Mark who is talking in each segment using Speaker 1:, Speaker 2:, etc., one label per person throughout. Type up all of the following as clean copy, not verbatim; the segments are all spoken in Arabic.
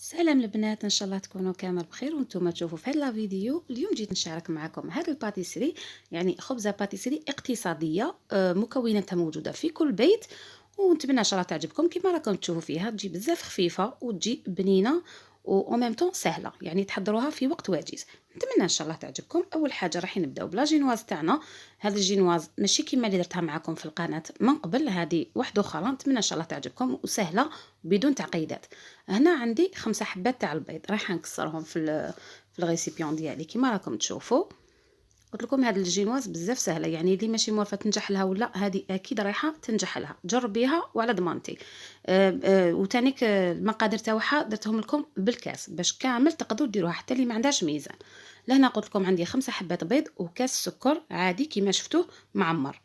Speaker 1: سلام البنات، ان شاء الله تكونوا كامل بخير وانتم تشوفوا في هذا الفيديو. اليوم جيت نشارك معكم هذا الباتيسري، يعني خبزه باتيسري اقتصاديه، مكوناتها موجوده في كل بيت، ونتمنى ان شاء الله تعجبكم. كما راكم تشوفوا فيها تجي بزاف خفيفه وتجي بنينه و ميم طون سهله، يعني تحضروها في وقت وجيز. نتمنى ان شاء الله تعجبكم. اول حاجه راح نبداو بلا جينواز تاعنا. هذا الجينواز ماشي كيما اللي درتها معكم في القناه من قبل، هذه واحده اخرى. نتمنى ان شاء الله تعجبكم وسهله بدون تعقيدات. هنا عندي 5 حبات تاع البيض، راح نكسرهم في الغيسيبيون ديالي كيما راكم تشوفوا. قلت لكم هذا الجينواز بزاف سهله، يعني اللي ماشي موافقه تنجح لها ولا هذه اكيد رايحه تنجح لها، جربيها وعلى ضمانتي. وتانيك المقادير تاعها درتهم لكم بالكاس باش كامل تقدروا ديروها حتى اللي ما عندهاش ميزان. لهنا قلت لكم عندي 5 حبات بيض وكاس سكر عادي كيما شفتوه معمر.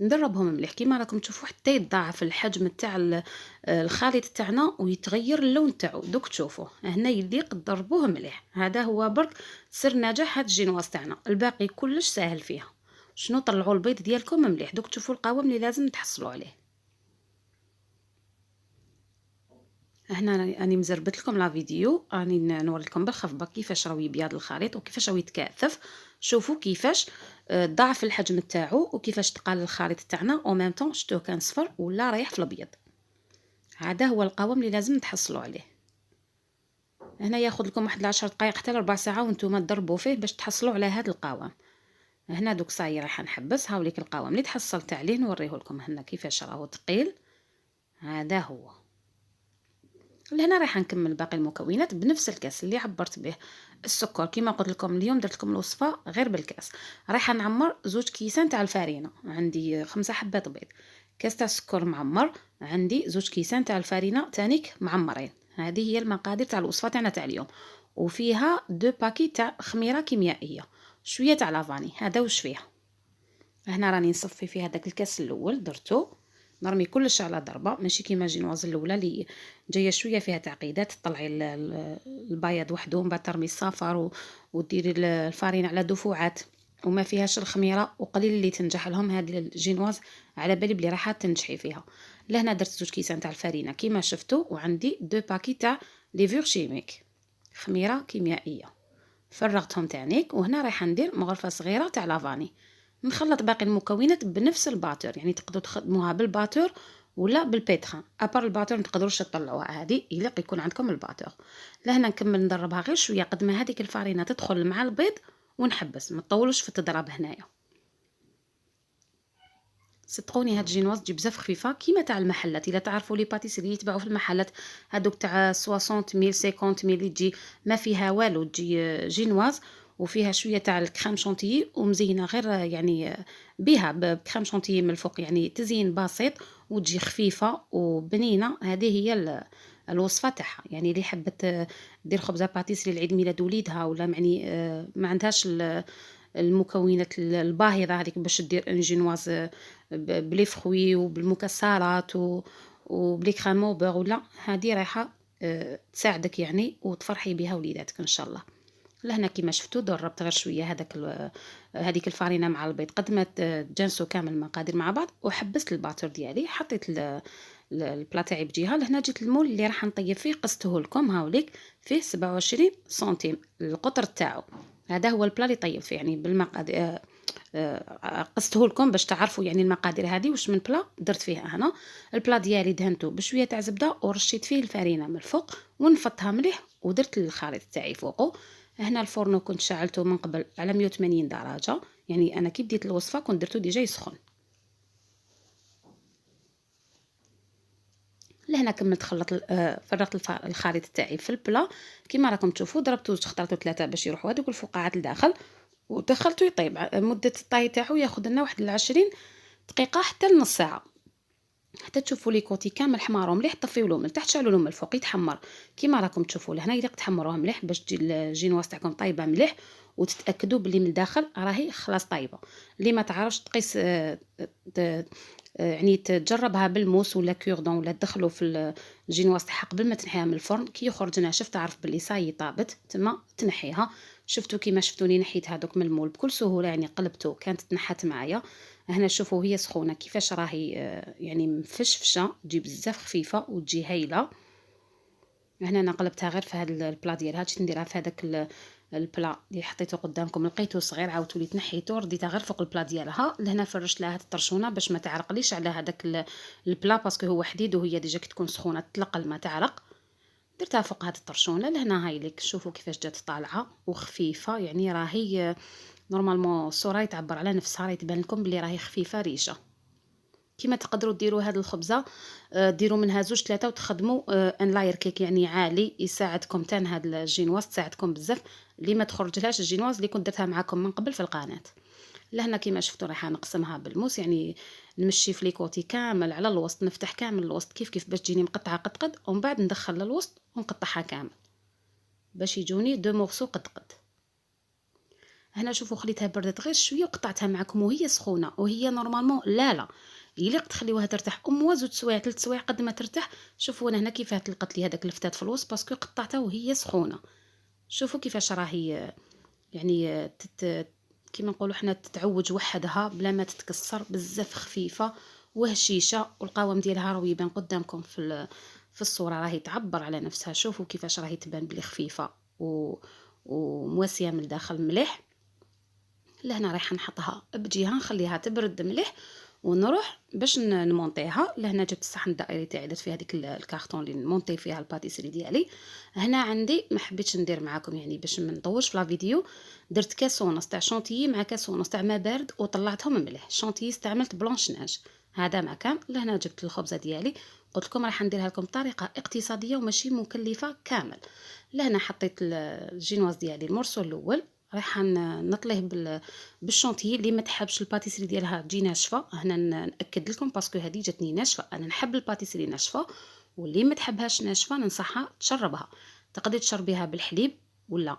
Speaker 1: ندربهم مليح كيما راكم تشوفوا حتى يتضاعف الحجم تاع الخليط تاعنا ويتغير اللون تاعو. دوك تشوفوا هنا يليق تضربوه مليح. هذا هو برك سر نجاح هاد الجينواز تاعنا، الباقي كلش ساهل فيها. شنو؟ طلعوا البيض ديالكم مليح. دوك تشوفوا القوام اللي لازم تحصلوا عليه. هنا راني مزربت لكم لا فيديو، راني نوري لكم بالخفضه كيفاش راهو يبيض الخليط وكيفاش راهو يتكاثف. شوفوا كيفاش ضاعف الحجم تاعو وكيفاش تقال الخليط تاعنا او ميم طون شتوه كان صفر ولا رايح في الابيض. هذا هو القوام اللي لازم تحصلوا عليه. هنا ياخذ لكم واحد 10 دقائق حتى لربع ساعه وانتم تضربوا فيه باش تحصلوا على هذا القوام. هنا دوك صاير راح نحبس هاوليك القوام اللي تحصلت عليه نوريه لكم هنا كيفاش راهو ثقيل. هذا هو. لهنا راح نكمل باقي المكونات بنفس الكاس اللي عبرت به السكر. كما قلت لكم اليوم درت لكم الوصفه غير بالكاس. راح نعمر 2 كيسان تاع الفارينه، عندي 5 حبات بيض، كاس تاع السكر معمر، عندي 2 كيسان تاع الفارينه تانيك معمرين. هذه هي المقادير تاع الوصفه تاعنا تاع اليوم. وفيها 2 باكي تاع خميره كيميائيه، شويه تاع لافاني. هذا واش فيها. هنا راني نصفي في هذاك الكاس الاول درتو، نرمي كلش على ضربه، ماشي كيما جينواز الاولى اللي جايه شويه فيها تعقيدات. تطلعي البياض وحده، من بعد ترمي الصفر وديري الفارين على دفعات وما فيهاش الخميره، وقليل اللي تنجح لهم. هذه الجينواز على بالي بلي راح تنجحي فيها. لهنا درت 2 كيسان تاع الفارينه كيما شفتوا، وعندي 2 باكي تاع ليفور شيميك، خميره كيميائيه، فرغتهم تانيك. وهنا راح ندير مغرفه صغيره تاع لافاني. نخلط باقي المكونات بنفس الباتور، يعني تقدروا تخدموها بالباتور ولا بالبيتخان. ابار الباتور ما تقدروش تطلعوها، هذه يليق يكون عندكم الباتور. لهنا نكمل ندربها غير شويه قد ما هذيك الفارينه تدخل مع البيض ونحبس، ما تطولوش في التضرب هنايا. صدقوني هاد الجينواز تجي بزاف خفيفه كيما تاع المحلات. الا تعرفوا لي باتيسري يتباعوا في المحلات هادوك تاع 60 ميل 50 ميل تجي ما فيها والو، تجي جينواز وفيها شويه تاع الكريم شونتيي ومزينه غير يعني بها بكريم شونتيي من الفوق، يعني تزيين بسيط وتجي خفيفه وبنينه. هذه هي الوصفه تاعها. يعني اللي حبت دير خبزه باتيسري لعيد ميلاد وليدها ولا يعني ما عندهاش المكونات الباهظه هذيك باش دير ان جينواز بلي فخوي وبالمكسرات وبلي كريم او بور، ولا هذه رايحه تساعدك يعني وتفرحي بها وليداتك ان شاء الله. لهنا كيما شفتوا دربت غير شويه هذيك الفارينه مع البيض قد ما تجانسوا كامل المقادير مع بعض، وحبست الباتور ديالي. حطيت البلا تاعي بجهه. لهنا جيت المول اللي راح نطيب فيه قسته لكم هاوليك، فيه 27 سنتيم القطر تاعو. هذا هو البلا اللي طيب فيه، يعني بالمقادير قسته لكم باش تعرفوا يعني المقادير هذه واش من بلا درت فيها. هنا البلا ديالي دهنته بشويه تاع زبده ورشيت فيه الفارينه من الفوق ونفضتها مليح ودرت الخليط تاعي فوقه. هنا الفرن كنت شعلته من قبل على 180 درجه، يعني انا كي بديت الوصفه كنت درته ديجا يسخن. لهنا كملت فرغت الخليط تاعي في البلا كيما راكم تشوفوا. ضربته اخترته 3 باش يروحوا هذوك الفقاعات لداخل، ودخلته يطيب. مده الطهي تاعو ياخذ لنا واحد 20 دقيقه حتى لنص ساعه، حتى تشوفوا لي كوتي كامل حمار ومليح. طفيو له من تحت شعلوا له من الفوق يتحمر كيما راكم تشوفوا. لهنا يليق تحمروها مليح باش تجي الجينواز تاعكم طايبه مليح، وتتاكدوا بلي من الداخل راهي خلاص طايبه. اللي ما تعرفش تقيس يعني تجربها بالموس ولا كوردون ولا تدخلوا في الجينواز تاعها قبل ما تنحيها من الفرن. كي يخرج ناشف تعرف بلي صاي طابت، تما تنحيها. شفتوا كيما شفتوني نحيت هذوك من المول بكل سهوله، يعني قلبته كانت تنحت معايا. هنا شوفوا هي سخونه كيفاش راهي يعني مفشفشه، تجي بزاف خفيفه وتجي هايله. هنا انا قلبتها غير في هذا البلا ديالها، جيت نديرها في هذاك البلا اللي حطيته قدامكم، لقيته صغير عاودت وليت نحيته رديتها غير فوق البلا ديالها. لهنا فرشت لها هاد الطرشونه باش ما تعرقليش على هذاك البلا، باسكو هو حديد وهي ديجا كي تكون سخونه تطلق الماء تعرق. درتها فوق هاد الطرشونه. لهنا هاي ليك شوفوا كيفاش جات طالعه وخفيفه، يعني راهي نورمالمون الصوره تعبر على نفسها، راهي تبان لكم بلي راهي خفيفه ريشه. كيما تقدروا ديروا هاد الخبزه ديروا منها 2 3 وتخدموا ان لاير كيك يعني عالي، يساعدكم تان هاد الجينواز، تساعدكم بزاف اللي ما تخرجلهاش الجينواز اللي كنت درتها معكم من قبل في القناه. لهنا كيما شفتوا راح نقسمها بالموس، يعني نمشي في ليكوتي كامل على الوسط، نفتح كامل الوسط كيف باش تجيني مقطعه قد قد، ومن بعد ندخل للوسط ونقطعها كامل باش يجوني دو مورسو قد قد. هنا شوفوا خليتها بردت غير شويه وقطعتها معكم وهي سخونه، وهي نورمالمون لا يليق تخليوها ترتاح موا 2 سوايع 3 سوايع قد ما ترتاح. شوفوا انا هنا كيفاه طلقت لي هذاك الفتات في الوسط باسكو قطعتها وهي سخونه. شوفوا كيفاش راهي يعني كيما نقولوا حنا تتعوج وحدها بلا ما تتكسر، بزاف خفيفه وهشيشه، والقوام ديالها راه يبان قدامكم في الصوره، راهي تعبر على نفسها. شوفوا كيفاش راهي تبان بلي خفيفه ومواسيه من الداخل مليح. لهنا رايحه نحطها بجهه نخليها تبرد مليح ونروح باش نمونطيها. لهنا جبت الصحن الدائري تاعي درت فيه هذيك الكارطون اللي نمونطي فيها الباتيسري ديالي. هنا عندي ما حبيتش ندير معاكم يعني باش ما نطولش في لا فيديو، درت كاس ونص تاع شونتيي مع كاس ونص تاع ما بارد وطلعتهم مليح. الشونتيي استعملت بلونش ناج هذا ما كان. لهنا جبت الخبزه ديالي، قلت لكم راح نديرها لكم بطريقه اقتصاديه وماشي مكلفه كامل. لهنا حطيت الجينواز ديالي المرسول الاول، رايحه نطليه بالشونتيي. اللي ما تحبش الباتيسري ديالها تجي ناشفه، هنا ناكد لكم باسكو هذه جاتني ناشفه، انا نحب الباتيسري ناشفه، واللي ما تحبهاش ناشفه ننصحها تشربها. تقدري تشربيها بالحليب ولا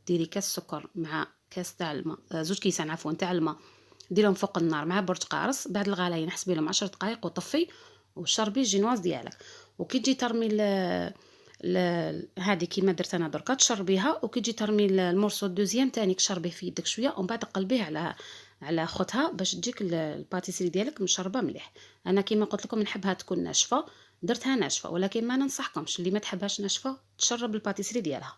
Speaker 1: ديري كاس سكر مع كاس تاع الماء، 2 كيسان عفوا تاع الماء، ديرهم فوق النار مع برج قارص. بعد الغلايه نحسبي لهم 10 دقائق وطفي وشربي الجينواز ديالك. وكي تجي ترمي هذه كيما درت انا دركا تشربيها، وكي تجي ترمي المورسو الدوزيام تاني تشربيه في يدك شويه ومن بعد قلبيه على خوتها باش تجيك الباتيسري ديالك مشربه مليح. انا كيما قلت لكم نحبها تكون ناشفه، درتها ناشفه، ولكن ما ننصحكمش اللي ما تحبهاش ناشفه تشرب الباتيسري ديالها.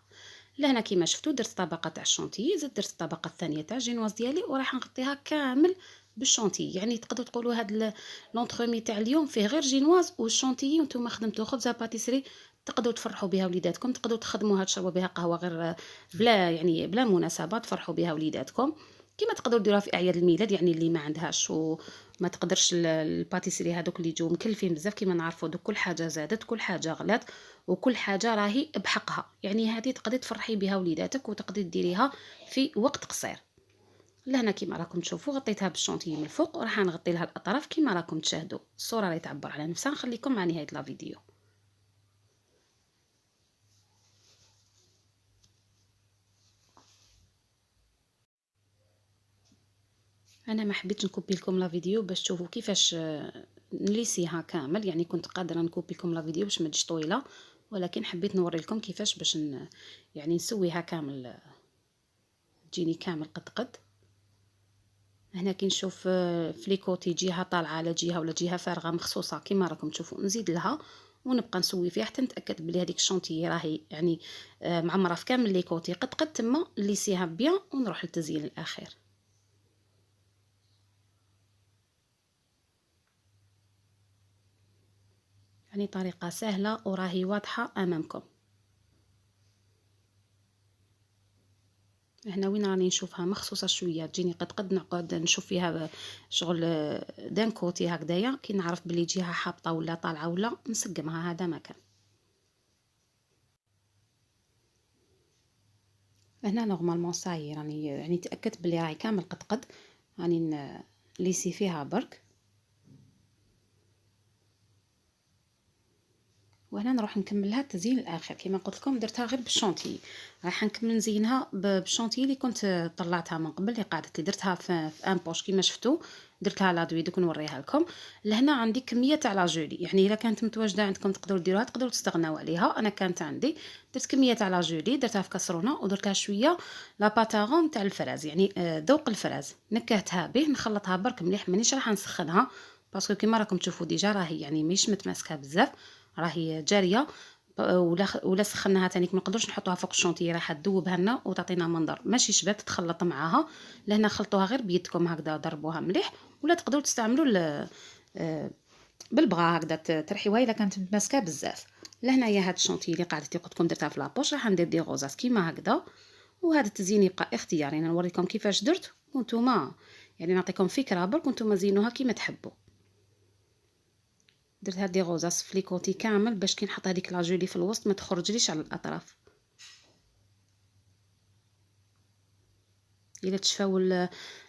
Speaker 1: لهنا كيما شفتوا درت طبقه تاع الشونتيي، زدت درت الطبقه الثانيه تاع الجينواز ديالي وراح نغطيها كامل بالشونتيي. يعني تقدروا تقولوا هاد لونطرومي تاع اليوم فيه غير جينواز والشونتيي، وانتم خدمتوا خبزه باتيسري تقدروا تفرحوا بها وليداتكم، تقدروا تخدموها تشربوا بها قهوه غير بلا يعني بلا مناسبه، تفرحوا بها وليداتكم. كيما تقدروا ديروها في اعياد الميلاد، يعني اللي ما عندهاش وما تقدرش الباتيسري هذوك اللي يجوا مكلفين بزاف كيما نعرفوا، دوك كل حاجه زادت، كل حاجه غلات، وكل حاجه راهي بحقها. يعني هذه تقدري تفرحي بها وليداتك وتقدري ديريها في وقت قصير. لهنا كيما راكم تشوفوا غطيتها بالشونتيي من الفوق، وراح نغطي لها الاطراف كيما راكم تشاهدوا. الصوره راهي تعبر على نفسها. نخليكم مع نهايه لا فيديو. انا ما حبيتش نكوبي لكم لا فيديو باش تشوفوا كيفاش نليسيها كامل، يعني كنت قادره نكوبي لكم لا فيديو باش ما تجيش طويله، ولكن حبيت نوري لكم كيفاش باش يعني نسويها كامل تجيني كامل قد قد. هنا كي نشوف في لي كوتي جهه طالعه على جهه ولا جهه فارغه مخصوصه كيما راكم تشوفوا، نزيد لها ونبقى نسوي فيها حتى نتاكد بلي هذيك الشونتيي راهي يعني معمره في كامل لي كوتي قد قد، تما نليسيها بيان ونروح للتزيين الاخير. يعني طريقه سهله وراهي واضحه امامكم. هنا وين راني نشوفها مخصوصه شويه تجيني قد نقعد نشوف فيها شغل دان كوتي هكذايا، كي نعرف بلي جهه حابطه ولا طالعه ولا نسقمها هذا مكان. هنا نورمالمون صاي راني يعني تاكدت بلي راهي كامل قد راني ليسي فيها برك وهنا نروح نكملها التزيين الاخر. كما قلت لكم درتها غير بالشونتيي، راح نكمل نزينها بالشونتيي اللي كنت طلعتها من قبل، اللي قعدت لي درتها في ان بوش كما شفتوا. درتها لا دوي دوك نوريها لكم. لهنا عندي كميه تاع لا جولي، يعني الا كانت متواجده عندكم تقدروا ديروها، تقدروا تستغناو عليها. انا كانت عندي، درت كميه تاع لا جولي، درتها في كاسرونه ودرت لها شويه لا باتاغون تاع الفراز، يعني ذوق الفراز. نكهتها به، نخلطها برك مليح، مانيش راح نسخنها باسكو كيما راكم تشوفوا ديجا راهي يعني مش متماسكه بزاف، راهي جاريه. ولا سخناها تانيك ما نقدرش نحطوها فوق الشونطي، راح تذوبها لنا وتعطينا منظر ماشي شباب، تتخلط معاها. لهنا خلطوها غير بيدكم هكذا، ضربوها مليح. ولا تقدروا تستعملوا بالبغا هكذا ترحيوها الا كانت متماسكه بزاف. لهنايا هاد الشونطي اللي قعدت قلت لكم درتها في لابوش، راح ندير دي غوزاس كيما هكذا. وهذا التزيين يبقى اختياري، انا نوريكم كيفاش درت وانتوما يعني نعطيكم فكره برك وانتوما زينوها كيما تحبوا. درت هاد دي غوزاس في لي كوتي كامل باش كي نحط هذيك لاجولي في الوسط ما تخرجليش على الاطراف. الا تشفاو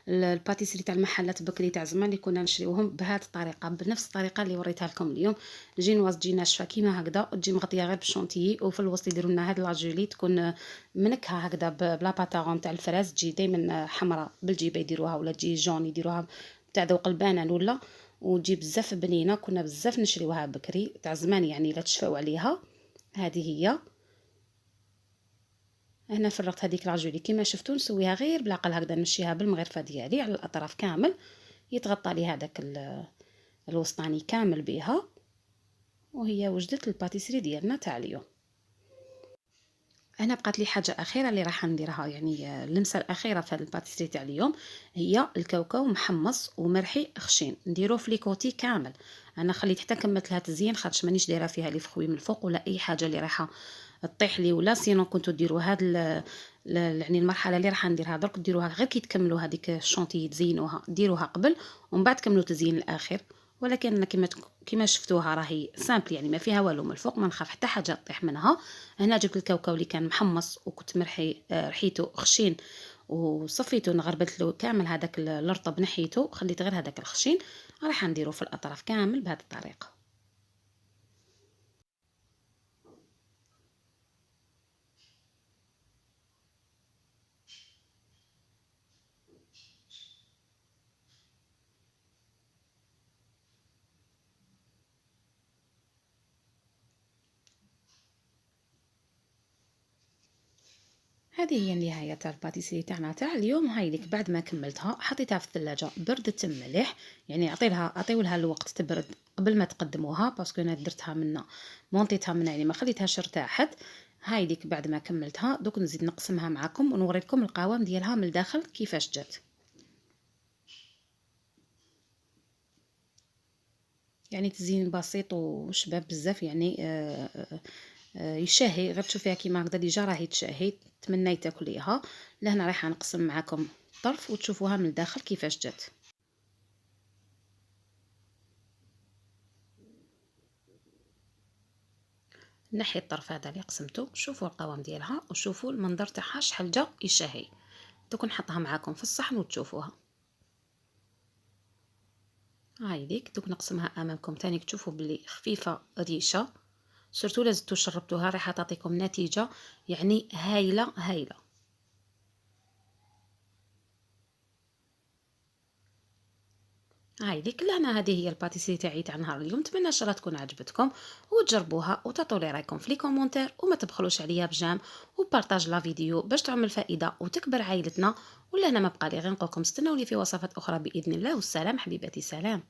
Speaker 1: الباتيسري تاع المحلات بكري تاع زمان اللي كنا نشريوهم بهذه الطريقه، بنفس الطريقه اللي وريتها لكم اليوم. الجينواز تجي ناشفه كيما هكذا، تجي مغطيه غير بالشونتيي، وفي الوسط يديروا لنا هاد لاجولي تكون منكهه هكذا بلا باتاغون تاع الفراز، تجي دائما حمراء بالجيبه يديروها، ولا تجي جون يديروها تاع ذوق البنان، ولا وتجي بزاف بنينه. كنا بزاف نشريوها بكري تاع زمان يعني، الا تشفاو عليها. هذه هي. هنا فرغت هذيك لاجولي كيما شفتوا، نسويها غير بالعقل هكذا، نمشيها بالمغرفه ديالي على الاطراف كامل، يتغطى لي هذاك الوسطاني كامل بها. وهي وجدت الباتيسري ديالنا تاع اليوم. هنا بقات لي حاجه اخيره اللي راح نديرها، يعني اللمسه الاخيره في هذا الباتيسري تاع اليوم، هي الكاوكاو محمص ومرحي خشين، نديروه في لي كوتي كامل. انا خليت حتى كملت لها تزيين، خاطش مانيش دايره فيها لي فخوي من الفوق ولا اي حاجه اللي رايحه تطيح لي، ولا سينو كنتو ديروا هاد يعني المرحله اللي راح نديرها درك ديروها غير كي تكملوا هذيك الشونطي، تزينوها ديروها قبل ومن بعد كملوا تزيين الاخر. ولكن كما شفتوها راهي سامبل، يعني ما فيها والو من الفوق، ما نخاف حتى حاجه تطيح منها. هنا جبت الكاوكاو اللي كان محمص وكنت رحيته خشين، وصفيته نغربلت له كامل هذاك الرطب، نحيته خليت غير هذاك الخشين. راح نديره في الاطراف كامل بهذه الطريقه. هذه هي النهايه تاع الباتيسري تاعنا تاع اليوم. هاي لك بعد ما كملتها حطيتها في الثلاجه بردت مليح، يعني عطيولها الوقت تبرد قبل ما تقدموها، باسكو انا درتها منا مونطيتها منا يعني ما خليتهاش ارتاحت. هاي لك بعد ما كملتها دوك نزيد نقسمها معكم ونوريكم القوام ديالها من الداخل كيفاش جات. يعني تزيين بسيط وشباب بزاف، يعني يشهي غير تشوفيها كيما هكذا ديجا راهي تشهي، تمنيت تاكليها. لهنا رايحه نقسم معكم الطرف وتشوفوها من الداخل كيفاش جات. نحي الطرف هذا اللي قسمته، شوفوا القوام ديالها وشوفوا المنظر تاعها شحال جا يشهي. دوك نحطها معكم في الصحن وتشوفوها. هاي ليك دوك نقسمها امامكم تاني تشوفوا بلي خفيفه ريشه، سورتو لازم تشربتوها راح تعطيكم نتيجه يعني هايله هايله. هاي ديك لهنا هذه هي الباتيسري تاعي تاع نهار اليوم. نتمنى ان شاء الله تكون عجبتكم وتجربوها وتعطوا لي رايكم في لي كومونتير، وما تبخلوش عليا بجام وبارطاج لا فيديو باش تعمل فائده وتكبر عائلتنا. ولا انا ما بقى لي غير نقولكم استناوني في وصفات اخرى باذن الله، والسلام حبيباتي، سلام.